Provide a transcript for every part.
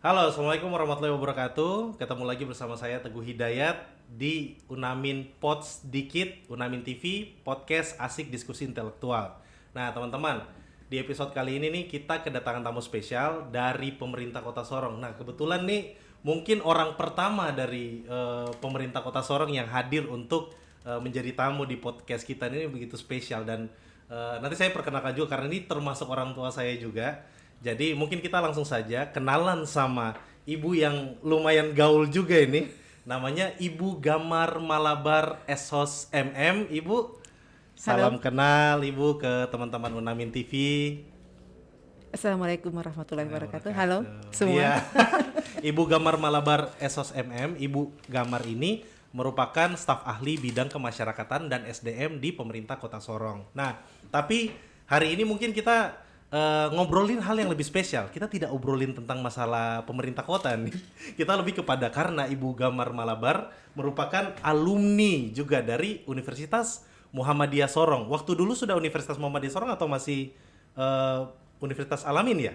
Halo, Assalamualaikum warahmatullahi wabarakatuh. Ketemu lagi bersama saya Teguh Hidayat di Unamin Pods Dikit, Unamin TV, podcast asik diskusi intelektual. Nah, teman-teman, di episode kali ini nih kita kedatangan tamu spesial dari pemerintah Kota Sorong. Nah, kebetulan nih mungkin orang pertama dari pemerintah Kota Sorong yang hadir untuk menjadi tamu di podcast kita ini begitu spesial dan nanti saya perkenalkan juga karena ini termasuk orang tua saya juga. Jadi mungkin kita langsung saja kenalan sama ibu yang lumayan gaul juga ini. Namanya Ibu Gamar Malabar Esos MM. Ibu, Halo, salam kenal Ibu ke teman-teman Unamin TV. Assalamualaikum warahmatullahi wabarakatuh. Halo Wabarakatuh. semua. Iya. Ibu Gamar Malabar Esos MM. Ibu Gamar ini merupakan staf ahli bidang kemasyarakatan dan SDM di pemerintah Kota Sorong. Nah, tapi hari ini mungkin kita ngobrolin hal yang lebih spesial. Kita tidak obrolin tentang masalah pemerintah kota nih. Kita lebih kepada karena Ibu Gamar Malabar merupakan alumni juga dari Universitas Muhammadiyah Sorong. Waktu dulu sudah Universitas Muhammadiyah Sorong atau masih Universitas Alamin ya?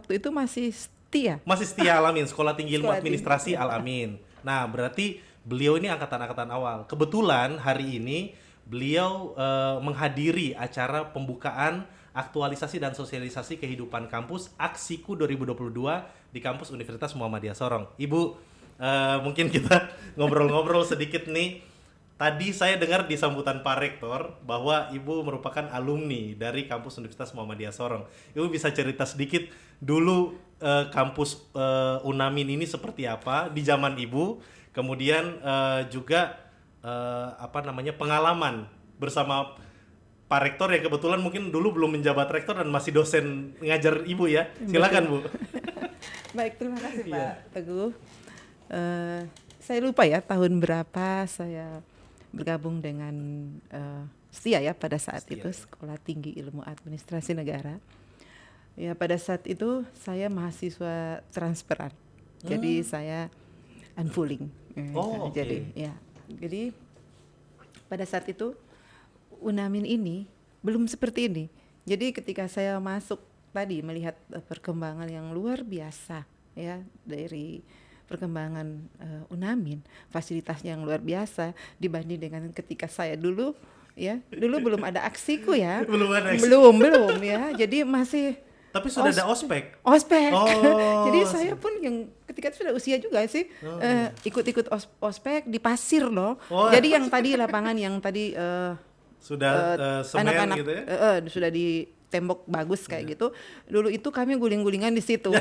Waktu itu masih setia. Masih Setia Alamin, Sekolah Tinggi Ilmu Sekolah Administrasi tinggi. Alamin. Nah, berarti beliau ini angkatan-angkatan awal. Kebetulan hari ini beliau menghadiri acara pembukaan aktualisasi dan sosialisasi kehidupan kampus Aksiku 2022 di kampus Universitas Muhammadiyah Sorong. Ibu, mungkin kita ngobrol-ngobrol sedikit nih. Tadi saya dengar di sambutan Pak Rektor bahwa Ibu merupakan alumni dari kampus Universitas Muhammadiyah Sorong. Ibu bisa cerita sedikit dulu kampus Unamin ini seperti apa di zaman Ibu, kemudian juga pengalaman bersama Pak Rektor yang kebetulan mungkin dulu belum menjabat rektor dan masih dosen ngajar Ibu ya. Silakan Bu. Baik, terima kasih Iya. Pak Teguh. Saya lupa ya tahun berapa saya bergabung dengan Setia ya pada saat Setia, itu ya. Sekolah Tinggi Ilmu Administrasi Negara. Ya pada saat itu saya mahasiswa transferan. Jadi saya unfooling. Oh, oke. Jadi pada saat itu Unamin ini belum seperti ini. Jadi ketika saya masuk tadi melihat perkembangan yang luar biasa ya dari perkembangan Unamin, fasilitasnya yang luar biasa dibanding dengan ketika saya dulu ya. Dulu belum ada aksiku ya. Belum ada aksi. Belum ya. Jadi masih Tapi sudah ada ospek. ospek. Oh, Jadi saya pun yang ketika itu sudah usia juga sih ikut-ikut ospek di pasir loh. Oh. Jadi yang tadi lapangan yang tadi Sudah semen anak-anak gitu ya. sudah di tembok bagus kayak gitu. Dulu itu kami guling-gulingan di situ.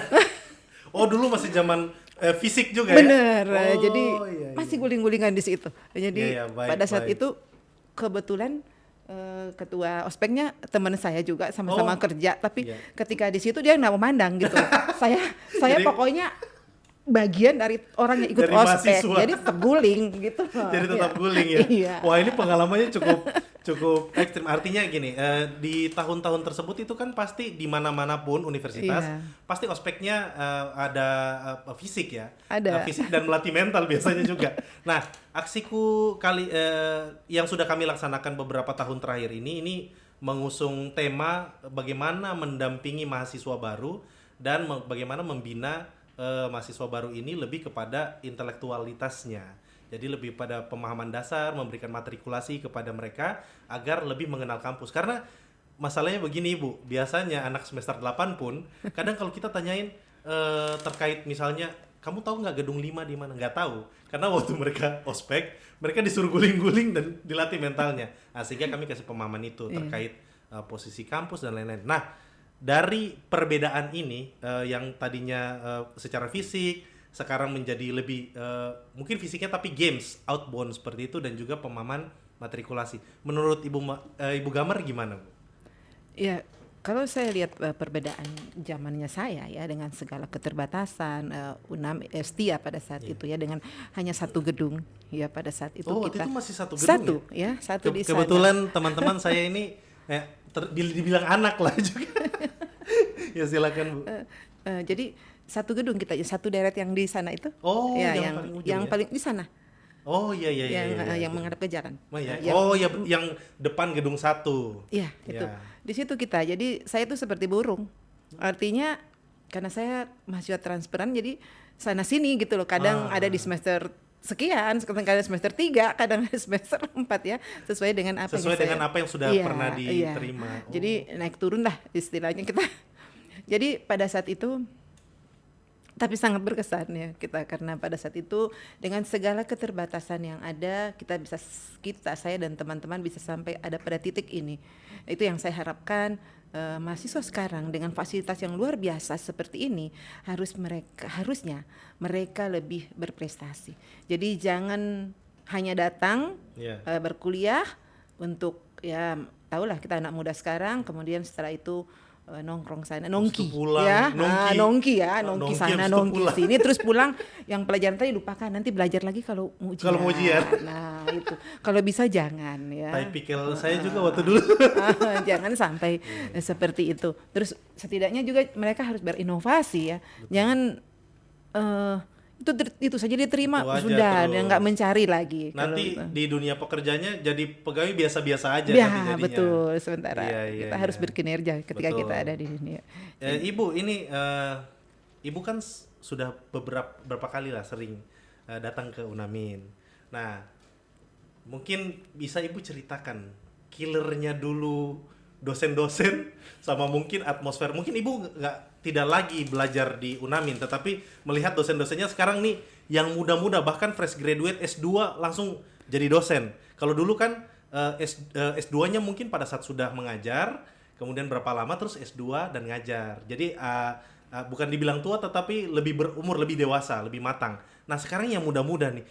Oh, dulu masih zaman fisik juga ya. Bener. Oh, Jadi iya, masih iya. guling-gulingan di situ. Jadi Iya, iya, baik, pada saat baik. itu kebetulan ketua ospeknya teman saya juga sama-sama Oh, kerja, tapi iya. ketika di situ dia nggak memandang gitu. saya Jadi- pokoknya bagian dari orang yang ikut Dari ospek, mahasiswa. jadi terguling gitu. Jadi tetap Iya. guling ya. Iya. Wah, ini pengalamannya cukup ekstrim. Artinya gini, di tahun-tahun tersebut itu kan pasti di mana-mana pun universitas Iya. pasti ospeknya ada fisik ya. Ada. Fisik dan melatih mental biasanya juga. Nah, aksiku kali yang sudah kami laksanakan beberapa tahun terakhir ini mengusung tema bagaimana mendampingi mahasiswa baru dan bagaimana membina mahasiswa baru ini lebih kepada intelektualitasnya. Jadi lebih pada pemahaman dasar, memberikan matrikulasi kepada mereka agar lebih mengenal kampus. Karena masalahnya begini Ibu, biasanya anak semester 8 pun kadang kalau kita tanyain terkait misalnya kamu tahu nggak gedung 5 di mana? Nggak tahu. Karena waktu mereka ospek, mereka disuruh guling-guling dan dilatih mentalnya. Nah, sehingga kami kasih pemahaman itu terkait posisi kampus dan lain-lain. Nah, dari perbedaan ini yang tadinya secara fisik sekarang menjadi lebih mungkin fisiknya tapi games outbound seperti itu dan juga pemahaman matrikulasi. Menurut Ibu Gamar gimana, Bu? Ya, kalau saya lihat perbedaan zamannya saya ya dengan segala keterbatasan Unam Setia pada saat itu ya dengan hanya satu gedung ya pada saat itu Oh, waktu kita itu masih satu gedung satu di sana. kebetulan teman-teman saya ini dibilang anak lah juga. Ya silakan Bu. Jadi satu gedung kita satu deret yang di sana itu Oh, ya yang paling ujung yang ya? paling di sana Oh iya iya iya. yang menghadap ke jalan. Oh, ya. Yang- Oh ya, yang depan gedung 1. Iya, itu. Ya. Di situ kita. Jadi saya itu seperti burung. Artinya karena saya mahasiswa transferan jadi sana sini gitu loh. Kadang ada di semester sekian, kadang semester 3, kadang semester 4 ya, sesuai dengan apa Sesuai yang dengan saya, apa yang sudah iya, pernah iya. diterima. Jadi naik turun lah istilahnya kita. Jadi pada saat itu tapi sangat berkesan ya kita, karena pada saat itu dengan segala keterbatasan yang ada saya dan teman-teman bisa sampai ada pada titik ini. Itu yang saya harapkan, mahasiswa sekarang dengan fasilitas yang luar biasa seperti ini harusnya mereka lebih berprestasi. Jadi jangan hanya datang berkuliah untuk, ya tahulah kita anak muda sekarang, kemudian setelah itu nongkrong sana, nongki pulang, ya, nongki nongki sana, habis itu nongki pulang. sini, terus pulang yang pelajaran tadi lupakan, nanti belajar lagi kalau mau ujian. Kalau mau ujian. Nah itu kalau bisa jangan ya. Tipikal saya juga waktu dulu. Jangan sampai seperti itu. Terus setidaknya juga mereka harus berinovasi ya. Jangan itu saja diterima Itu aja sudah, terus. dan nggak mencari lagi. Nanti di dunia pekerjaannya jadi pegawai biasa-biasa aja Ya nanti jadinya. betul, sementara Iya, kita harus berkinerja ketika Betul. kita ada di dunia. Ibu ini Ibu kan sudah beberapa kali lah sering datang ke Unamin. Nah, mungkin bisa Ibu ceritakan killernya dulu dosen-dosen sama mungkin atmosfer. Mungkin Ibu tidak lagi belajar di Unamin, tetapi melihat dosen-dosennya sekarang nih yang muda-muda, bahkan fresh graduate S2 langsung jadi dosen. Kalau dulu kan S2-nya mungkin pada saat sudah mengajar, kemudian berapa lama terus S2 dan ngajar. Jadi bukan dibilang tua, tetapi lebih berumur, lebih dewasa, lebih matang. Nah sekarang yang muda-muda nih,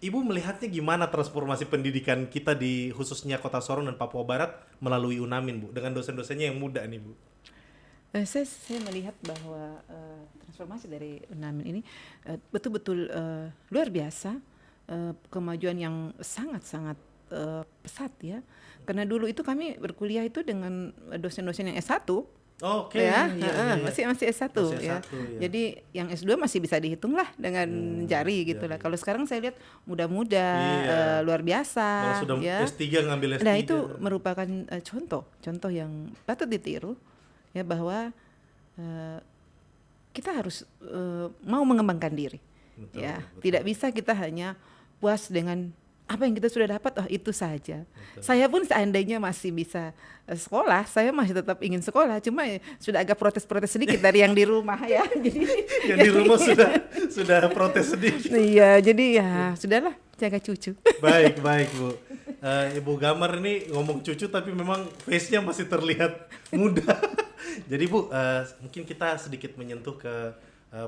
Ibu melihatnya gimana transformasi pendidikan kita di khususnya Kota Sorong dan Papua Barat melalui Unamin, Bu, dengan dosen-dosennya yang muda nih, Bu? Saya melihat bahwa transformasi dari Unamin ini betul-betul luar biasa, kemajuan yang sangat-sangat pesat ya. Karena dulu itu kami berkuliah itu dengan dosen-dosen yang S1. Oke, Ya, iya. masih S1 Masih ya. S1, ya. Jadi yang S2 masih bisa dihitung lah dengan jari gitu lah. Kalau sekarang saya lihat muda-muda, luar biasa. Kalau sudah ya. S3 ngambil S3. Nah itu merupakan contoh yang patut ditiru ya, bahwa kita harus mau mengembangkan diri. Betul, Ya, betul. tidak bisa kita hanya puas dengan apa yang kita sudah dapat, itu saja. Betul. Saya pun seandainya masih bisa sekolah, saya masih tetap ingin sekolah, cuma sudah agak protes-protes sedikit dari yang di rumah ya. Jadi yang di rumah sudah protes sedikit. iya, jadi ya sudahlah, jaga cucu. Baik Bu. Ibu Gamar ini ngomong cucu tapi memang face-nya masih terlihat muda. Jadi Bu, mungkin kita sedikit menyentuh ke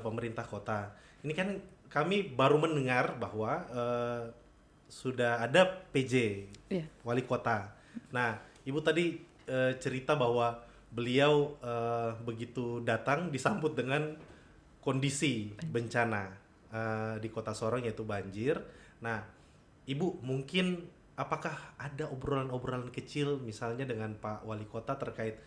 pemerintah kota. Ini kan kami baru mendengar bahwa sudah ada PJ, Iya. wali kota. Nah, Ibu tadi cerita bahwa beliau begitu datang disambut dengan kondisi bencana di Kota Sorong, yaitu banjir. Nah, Ibu mungkin apakah ada obrolan-obrolan kecil misalnya dengan Pak Wali Kota terkait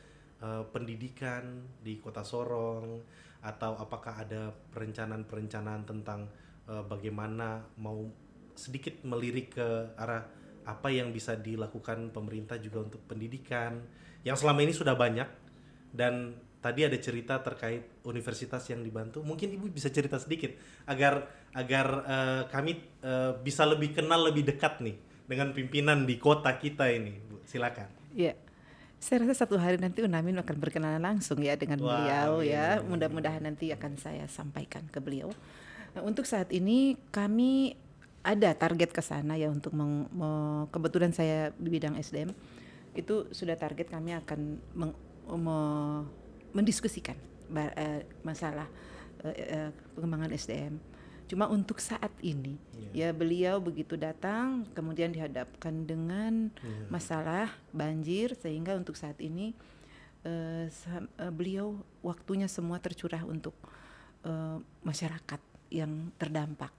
pendidikan di Kota Sorong, atau apakah ada perencanaan-perencanaan tentang bagaimana mau sedikit melirik ke arah apa yang bisa dilakukan pemerintah juga untuk pendidikan yang selama ini sudah banyak, dan tadi ada cerita terkait universitas yang dibantu. Mungkin Ibu bisa cerita sedikit agar kami bisa lebih kenal, lebih dekat nih dengan pimpinan di kota kita ini, Bu. Silakan. Ya, saya rasa satu hari nanti Unamin akan berkenalan langsung ya dengan beliau ya. Mudah-mudahan nanti akan saya sampaikan ke beliau. Nah, untuk saat ini kami ada target ke sana ya, untuk kebetulan saya di bidang SDM itu sudah target, kami akan mendiskusikan masalah pengembangan SDM. Cuma untuk saat ini ya beliau begitu datang kemudian dihadapkan dengan masalah banjir, sehingga untuk saat ini beliau waktunya semua tercurah untuk masyarakat yang terdampak.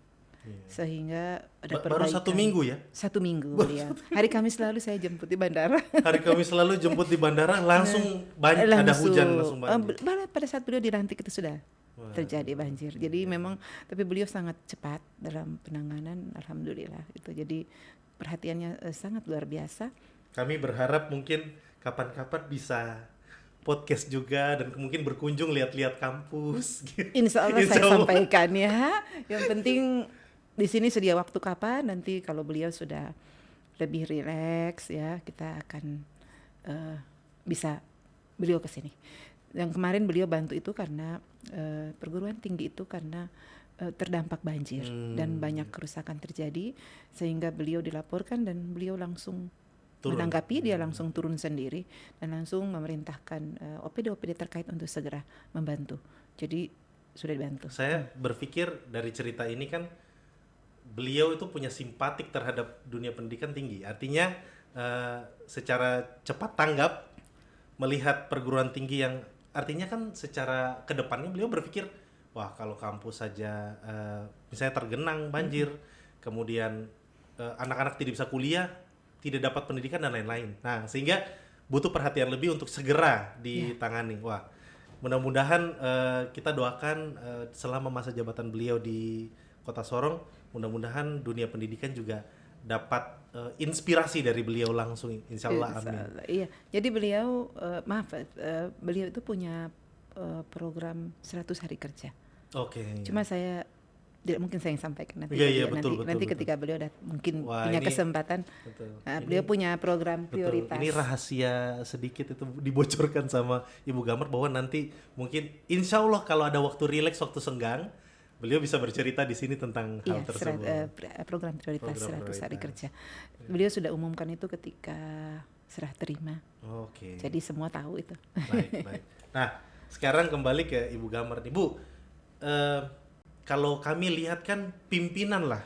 Sehingga ada baru 1 minggu ya? 1 minggu beliau. Hari Kamis lalu saya jemput di bandara. Hari Kamis lalu jemput di bandara, langsung ada hujan, langsung banjir. Pada saat beliau dilantik itu sudah terjadi banjir. Jadi memang, tapi beliau sangat cepat dalam penanganan, alhamdulillah itu. Jadi perhatiannya sangat luar biasa. Kami berharap mungkin kapan-kapan bisa podcast juga dan mungkin berkunjung lihat-lihat kampus. Insya Allah Insya saya Allah. sampaikan ya. Yang penting di sini sedia waktu kapan, nanti kalau beliau sudah lebih rileks ya, kita akan bisa beliau ke sini. Yang kemarin beliau bantu itu karena perguruan tinggi itu karena terdampak banjir dan banyak kerusakan terjadi, sehingga beliau dilaporkan dan beliau langsung menanggapi, dia langsung turun sendiri dan langsung memerintahkan OPD-OPD terkait untuk segera membantu. Jadi sudah dibantu. Saya berpikir dari cerita ini kan beliau itu punya simpatik terhadap dunia pendidikan tinggi. Artinya secara cepat tanggap melihat perguruan tinggi yang artinya kan secara kedepannya beliau berpikir, wah kalau kampus saja misalnya tergenang banjir, kemudian anak-anak tidak bisa kuliah, tidak dapat pendidikan dan lain-lain. Nah, sehingga butuh perhatian lebih untuk segera ditangani. Wah, mudah-mudahan kita doakan selama masa jabatan beliau di Kota Sorong, mudah-mudahan dunia pendidikan juga dapat inspirasi dari beliau langsung, insya Allah, amin. Iya, jadi beliau beliau itu punya program 100 hari kerja. Oke. Cuma saya tidak mungkin saya yang sampaikan nanti. Iya, betul, nanti betul. ketika beliau mungkin Wah, punya ini- kesempatan. Betul. Beliau punya program Betul. prioritas. Ini rahasia sedikit itu dibocorkan sama Ibu Gamar bahwa nanti mungkin insya Allah kalau ada waktu rileks, waktu senggang, beliau bisa bercerita di sini tentang hal tersebut. Program prioritas Program 100 hari prioritas. kerja. Beliau sudah umumkan itu ketika serah terima. Oke. Jadi semua tahu itu. Baik. Nah, sekarang kembali ke Ibu Gamar nih, Bu. Kalau kami lihat kan pimpinan lah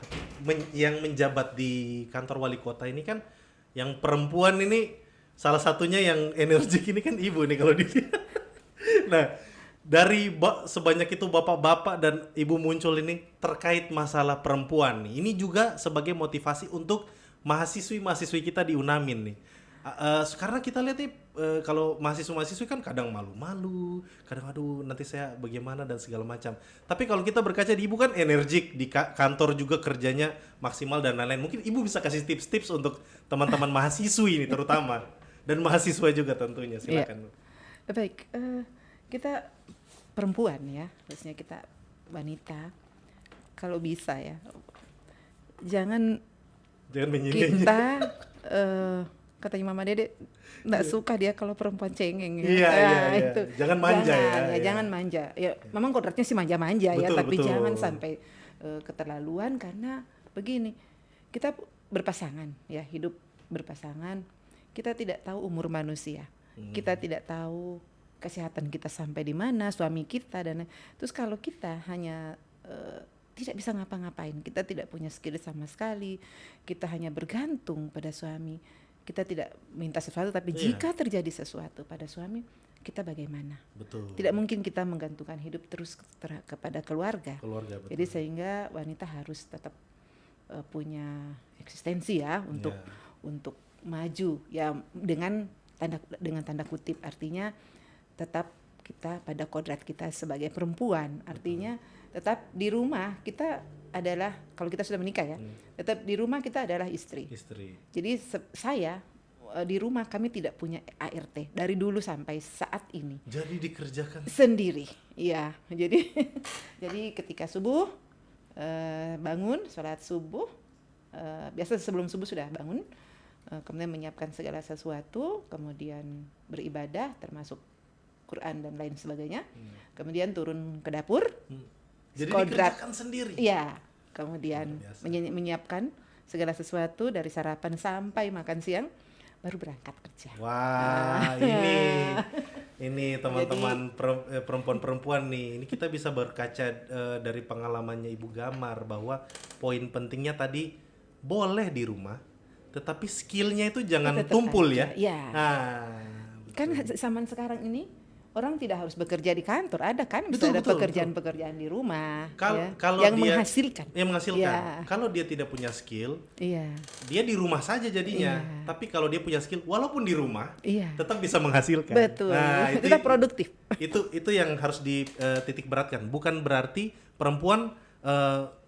yang menjabat di kantor wali kota ini kan yang perempuan ini salah satunya yang energik ini kan Ibu nih kalau dilihat. Nah, dari sebanyak itu bapak-bapak dan Ibu muncul ini terkait masalah perempuan nih. Ini juga sebagai motivasi untuk mahasiswi-mahasiswi kita di Unamin nih. Karena kita lihat nih kalau mahasiswa-mahasiswi kan kadang malu-malu, kadang aduh nanti saya bagaimana dan segala macam. Tapi kalau kita berkaca di Ibu kan energik di kantor juga kerjanya maksimal dan lain-lain. Mungkin Ibu bisa kasih tips-tips untuk teman-teman mahasiswi ini terutama dan mahasiswa juga tentunya. Silakan. Ya. Baik, kita perempuan ya, khususnya kita wanita, kalau bisa ya jangan menyindir. kita katanya Mama Dede nggak suka dia kalau perempuan cengeng ya. Iya. Itu. Jangan manja Jangan manja. Ya, memang kodratnya sih manja-manja ya, Betul, tapi betul. jangan sampai keterlaluan karena begini, kita berpasangan ya, hidup berpasangan, kita tidak tahu umur manusia. Kita tidak tahu kesehatan kita sampai di mana, suami kita dan terus kalau kita hanya tidak bisa ngapa-ngapain, kita tidak punya skill sama sekali, kita hanya bergantung pada suami, kita tidak minta sesuatu, tapi jika terjadi sesuatu pada suami, kita bagaimana? Betul. Tidak mungkin kita menggantungkan hidup terus kepada keluarga. Betul. Jadi sehingga wanita harus tetap punya eksistensi ya untuk maju ya dengan tanda kutip, artinya tetap kita pada kodrat kita sebagai perempuan, artinya tetap di rumah kita adalah, kalau kita sudah menikah ya, tetap di rumah kita adalah istri. Jadi saya di rumah kami tidak punya ART dari dulu sampai saat ini. Jadi dikerjakan sendiri, iya. Jadi jadi ketika subuh bangun, sholat subuh, biasa sebelum subuh sudah bangun, kemudian menyiapkan segala sesuatu, kemudian beribadah termasuk Quran dan lain sebagainya, kemudian turun ke dapur. Jadi dikerjakan sendiri. Iya, kemudian menyiapkan segala sesuatu dari sarapan sampai makan siang, baru berangkat kerja. Wah, ini teman-teman perempuan-perempuan nih. Ini kita bisa berkaca dari pengalamannya Ibu Gamar bahwa poin pentingnya tadi boleh di rumah, tetapi skillnya itu jangan tumpul ya. Iya. Nah, kan zaman sekarang ini orang tidak harus bekerja di kantor, ada kan bisa ada pekerjaan-pekerjaan di rumah kalau yang dia, menghasilkan. Ya. Kalau dia tidak punya skill, dia di rumah saja jadinya. Tapi kalau dia punya skill, walaupun di rumah, tetap bisa menghasilkan. Betul. Nah, tetap produktif. Itu yang harus dititik beratkan. Bukan berarti perempuan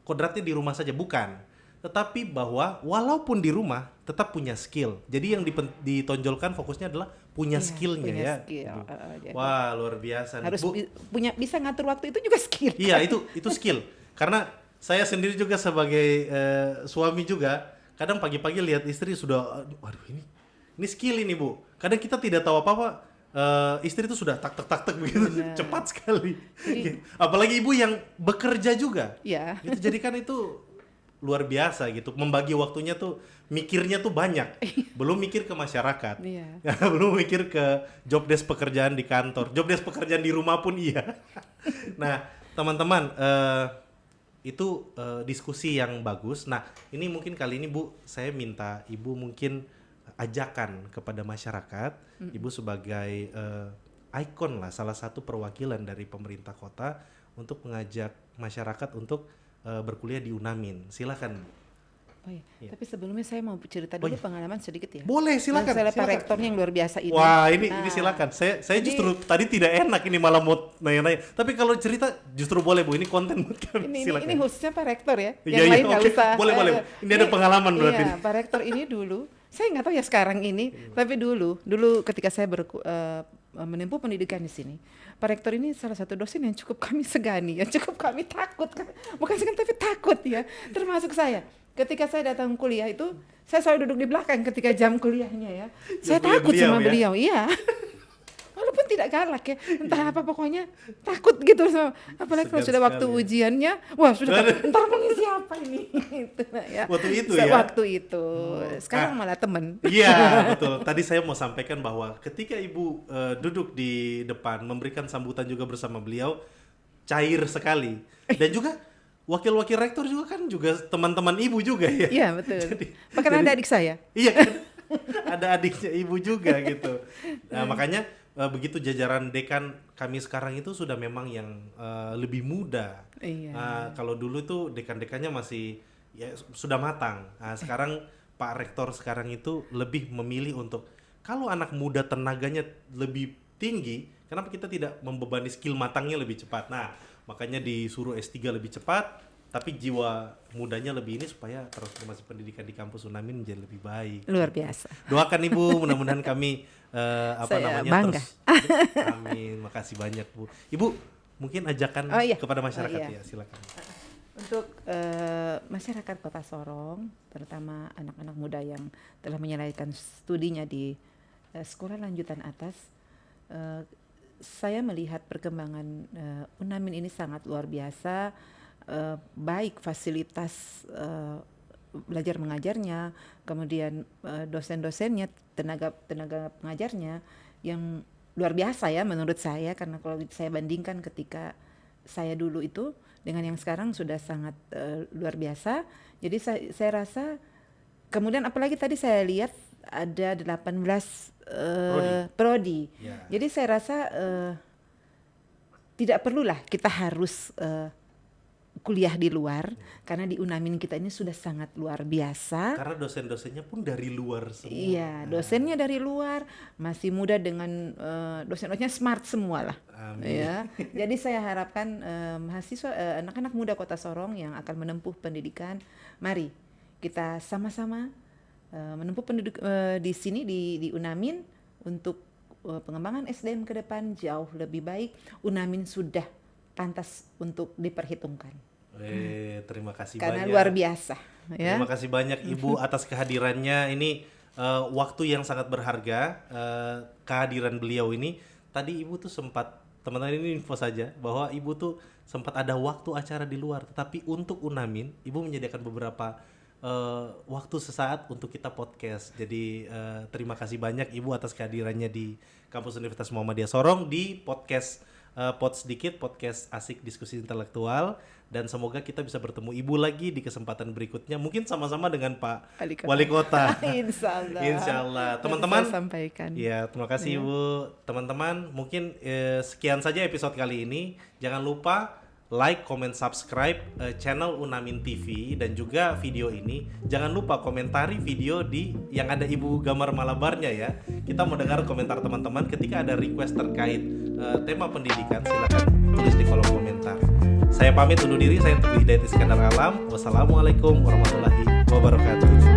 kodratnya di rumah saja, bukan. tetapi bahwa walaupun di rumah tetap punya skill. Jadi yang ditonjolkan fokusnya adalah punya Iya, skillnya punya ya. skill. Jadi Wah, luar biasa nih. harus Bu, bisa ngatur waktu itu juga skill. iya itu skill. Karena saya sendiri juga sebagai suami juga kadang pagi-pagi lihat istri sudah, waduh ini skill ini Bu. Kadang kita tidak tahu apa-apa, istri itu sudah tak begitu, cepat sekali. Apalagi ibu yang bekerja juga. Iya. Itu jadi kan itu luar biasa gitu. Membagi waktunya tuh mikirnya tuh banyak. Belum mikir ke masyarakat. Iya. Belum mikir ke job desk pekerjaan di kantor. Job desk pekerjaan di rumah pun iya. Nah, teman-teman, itu diskusi yang bagus. Nah, ini mungkin kali ini Bu, saya minta Ibu mungkin ajakan kepada masyarakat. Ibu sebagai ikon lah, salah satu perwakilan dari pemerintah kota untuk mengajak masyarakat untuk berkuliah di UNAMIN. Silakan. Oh iya. Tapi sebelumnya saya mau cerita dulu pengalaman sedikit ya. Boleh, silakan. Saya Pak Rektornya yang luar biasa ini. Wah, ini silakan. Saya justru tadi tidak enak ini malah mau nanya-nanya. Tapi kalau cerita justru boleh Bu, ini konten buat kami. Silakan. Ini khususnya Pak Rektor ya. Iya, Yang lain nggak usah. Boleh. Ini ada pengalaman berarti. Iya, Pak Rektor ini dulu, saya nggak tahu ya sekarang ini, tapi dulu ketika saya menempuh pendidikan di sini, Pak Rektor ini salah satu dosen yang cukup kami segani, yang cukup kami takut, bukan segani tapi takut ya, termasuk saya. Ketika saya datang kuliah itu, saya selalu duduk di belakang ketika jam kuliahnya ya. Saya takut sama beliau, iya. Walaupun tidak galak ya, entah apa pokoknya takut gitu. Apalagi kalau sudah waktu ujiannya, wah sudah entar mengisi apa ini? Gitu, ya. Waktu itu ya? Waktu itu, sekarang malah teman. Iya, betul. Tadi saya mau sampaikan bahwa ketika Ibu duduk di depan, memberikan sambutan juga bersama beliau, cair sekali. Dan juga wakil-wakil rektor juga kan juga teman-teman Ibu juga ya? Iya, betul. Bahkan ada adik saya. Iya kan? Ada adiknya Ibu juga gitu. Nah, makanya begitu jajaran dekan kami sekarang itu sudah memang yang lebih muda. Iya. Kalau dulu tuh dekan-dekannya masih ya sudah matang. Sekarang Pak Rektor sekarang itu lebih memilih untuk kalau anak muda tenaganya lebih tinggi, kenapa kita tidak membebani skill matangnya lebih cepat? Nah, makanya disuruh S3 lebih cepat. Tapi jiwa mudanya lebih ini supaya transformasi pendidikan di kampus UNAMIN menjadi lebih baik. Luar biasa. Doakan Ibu, mudah-mudahan kami bangga. terus. Amin, makasih banyak Bu. Ibu, mungkin ajakan kepada masyarakat ya, silakan. Untuk masyarakat Kota Sorong, terutama anak-anak muda yang telah menyelesaikan studinya di sekolah lanjutan atas, saya melihat perkembangan UNAMIN ini sangat luar biasa. Baik fasilitas belajar mengajarnya, kemudian dosen-dosennya, tenaga pengajarnya yang luar biasa ya menurut saya, karena kalau saya bandingkan ketika saya dulu itu dengan yang sekarang sudah sangat luar biasa. Jadi saya rasa, kemudian apalagi tadi saya lihat ada 18 prodi. Yeah. Jadi saya rasa tidak perlulah kita harus kuliah di luar, karena di UNAMIN kita ini sudah sangat luar biasa. Karena dosen-dosennya pun dari luar semua. Iya, dosennya dari luar, masih muda dengan dosen-dosennya smart semua lah. Amin. Ya, jadi saya harapkan mahasiswa, anak-anak muda Kota Sorong yang akan menempuh pendidikan, mari kita sama-sama menempuh pendidikan di sini di UNAMIN untuk pengembangan SDM ke depan jauh lebih baik. UNAMIN sudah pantas untuk diperhitungkan. Terima kasih karena banyak. Luar biasa. Ya. Terima kasih banyak Ibu atas kehadirannya. Ini waktu yang sangat berharga. Kehadiran beliau ini. Tadi Ibu tuh sempat, teman-teman ini info saja, bahwa Ibu tuh sempat ada waktu acara di luar. Tetapi untuk UNAMIN, Ibu menyediakan beberapa waktu sesaat untuk kita podcast. Jadi terima kasih banyak Ibu atas kehadirannya di Kampus Universitas Muhammadiyah Sorong di podcast Pod Sedikit, podcast asik diskusi intelektual, dan semoga kita bisa bertemu Ibu lagi di kesempatan berikutnya, mungkin sama-sama dengan Pak Wali Kota. Insyaallah. Teman-teman, sampaikan. Ya, terima kasih Ibu. Teman-teman, mungkin sekian saja episode kali ini. Jangan lupa like, comment, subscribe channel UNAMIN TV dan juga video ini. Jangan lupa komentari video yang ada Ibu gambar malabarnya ya. Kita mau dengar komentar teman-teman. Ketika ada request terkait tema pendidikan, silakan tulis di kolom komentar. Saya pamit undur diri, saya Teguh Hidayat Iskandar Alam. Wassalamualaikum warahmatullahi wabarakatuh.